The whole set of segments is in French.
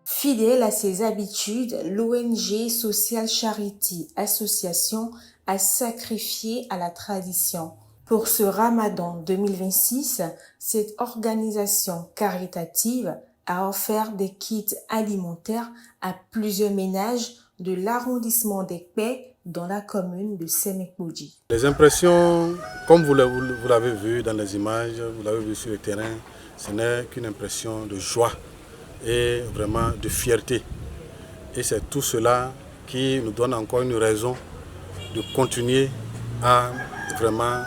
Fidèle à ses habitudes, l'ONG Social Charity Association a sacrifié à la tradition. Pour ce Ramadan 2026, cette organisation caritative a offert des kits alimentaires à plusieurs ménages de l'arrondissement d'Ekpé dans la commune de Sémékbodji. Les impressions, comme vous l'avez vu dans les images, vous l'avez vu sur le terrain, ce n'est qu'une impression de joie et vraiment de fierté. Et c'est tout cela qui nous donne encore une raison de continuer à vraiment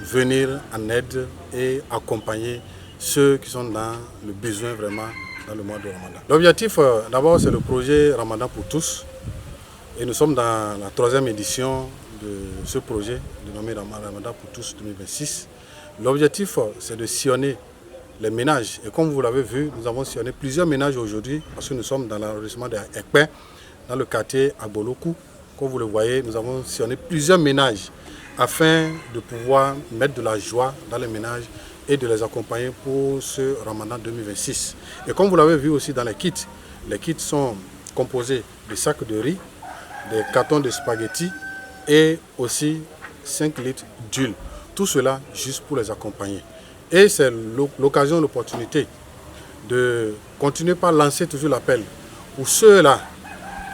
venir en aide et accompagner ceux qui sont dans le besoin vraiment dans le mois de Ramadan. L'objectif d'abord c'est le projet Ramadan pour tous et nous sommes dans la 3e édition de ce projet dénommé Ramadan pour tous 2026. L'objectif c'est de sillonner les ménages et comme vous l'avez vu, nous avons sillonné plusieurs ménages aujourd'hui parce que nous sommes dans l'arrondissement d'Ekpé, dans le quartier Aboloku. Comme vous le voyez, nous avons sillonné plusieurs ménages afin de pouvoir mettre de la joie dans les ménages et de les accompagner pour ce Ramadan 2026. Et comme vous l'avez vu aussi dans les kits sont composés de sacs de riz, des cartons de spaghettis et aussi 5 litres d'huile. Tout cela juste pour les accompagner. Et c'est l'occasion, l'opportunité de continuer par lancer toujours l'appel pour ceux-là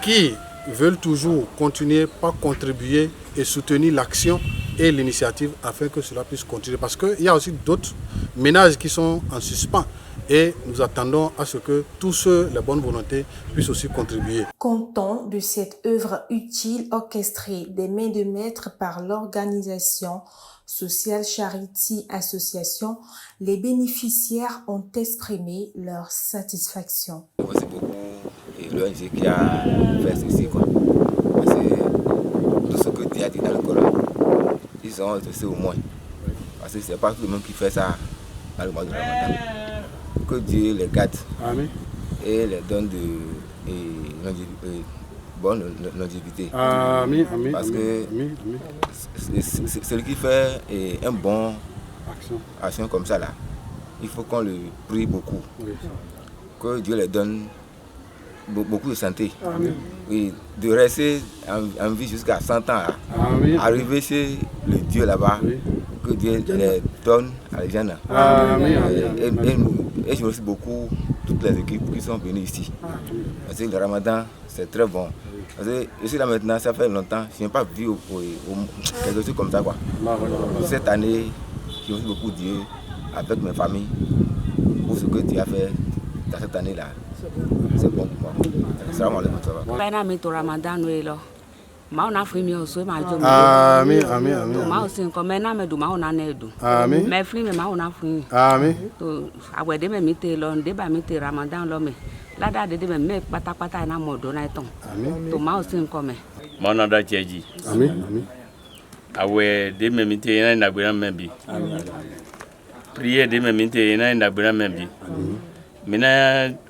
qui veulent toujours continuer par contribuer et soutenir l'action et l'initiative afin que cela puisse continuer. Parce qu'il y a aussi d'autres ménages qui sont en suspens et nous attendons à ce que tous ceux, les bonnes volontés, puissent aussi contribuer. Content de cette œuvre utile orchestrée des mains de maître par l'organisation Social Charity Association, les bénéficiaires ont exprimé leur satisfaction. Merci beaucoup et l'ONG qui a fait ceci quoi. Parce que tout ce que Dieu a dit dans le Coran, ils sont aussi au moins. Parce que c'est pas tout le monde qui fait ça dans le mois de Ramadan. Que Dieu les garde. Amen. Et les donne de bonne longévité. Amen. Parce que celui qui fait un bon action comme ça là, il faut qu'on le prie beaucoup. Oui. Que Dieu les donne beaucoup de santé. Amen. Oui, de rester en vie jusqu'à 100 ans. Amen. Arriver chez le Dieu là-bas, oui. Que Dieu les donne à les gens. Et je remercie beaucoup toutes les équipes qui sont venues ici. Parce que le Ramadan, c'est très bon. Parce que je suis là maintenant, ça fait longtemps, je n'ai pas vu quelque chose comme ça. Quoi. Cette année, je remercie beaucoup Dieu avec mes familles pour ce que Dieu a fait dans cette année-là. C'est bon pour moi. Salam alaikum. Amen.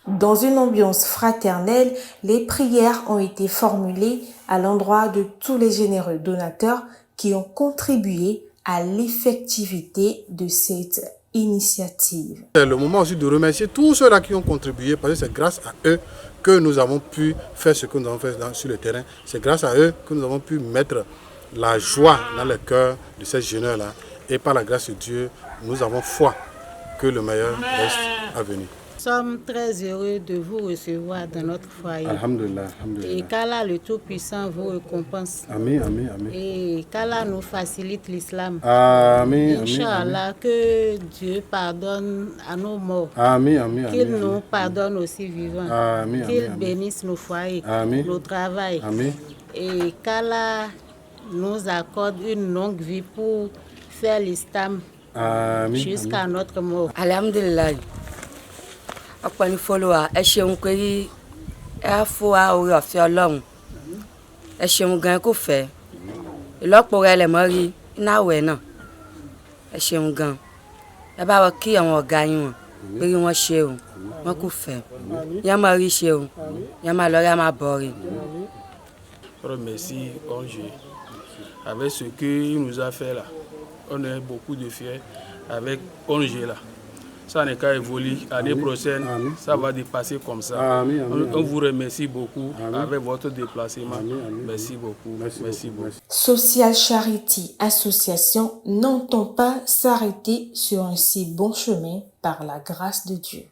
Dans une ambiance fraternelle, les prières ont été formulées à l'endroit de tous les généreux donateurs qui ont contribué à l'effectivité de cette initiative. C'est le moment aussi de remercier tous ceux-là qui ont contribué parce que c'est grâce à eux que nous avons pu faire ce que nous avons fait sur le terrain. C'est grâce à eux que nous avons pu mettre la joie dans le cœur de ces jeunes-là. Et par la grâce de Dieu, nous avons foi que le meilleur reste à venir. Nous sommes très heureux de vous recevoir dans notre foyer. Alhamdulillah. Et qu'Allah le Tout-Puissant vous récompense. Amen. Et qu'Allah nous facilite l'islam. Amen. Inch'Allah, que Dieu pardonne à nos morts. Amen. Qu'il nous pardonne aussi vivants. Amen. Qu'il bénisse nos foyers, nos travail. Amen. Et qu'Allah nous accorde une longue vie pour faire l'islam jusqu'à notre mort. Alhamdulillah. Ọ̀pọ̀ follower ẹ ṣeun pé ẹ fún wa oore ọ̀fẹ́ Ọlọ́run ẹ ṣeun gan kò fẹ́ ìlọ́po rẹ̀ lẹ̀ mọ́ rí iná àwẹ̀ náà ẹ ṣeun gan ẹ bá wọ kí àwọn ọ̀gá yín wọn pé wọ́n ṣe o wọ́n kò fẹ́ yẹn máa rí ṣe o yẹn máa lọ rí a máa bọ̀ rí. Remercie ONG avec ce qu'il nous a fait là. On est beaucoup de fiers avec ONG là. Ça n'est qu'à évoluer. L'année prochaine, ça va dépasser comme ça. On vous remercie beaucoup avec votre déplacement. Merci beaucoup. Merci beaucoup. Social Charity Association n'entend pas s'arrêter sur un si bon chemin par la grâce de Dieu.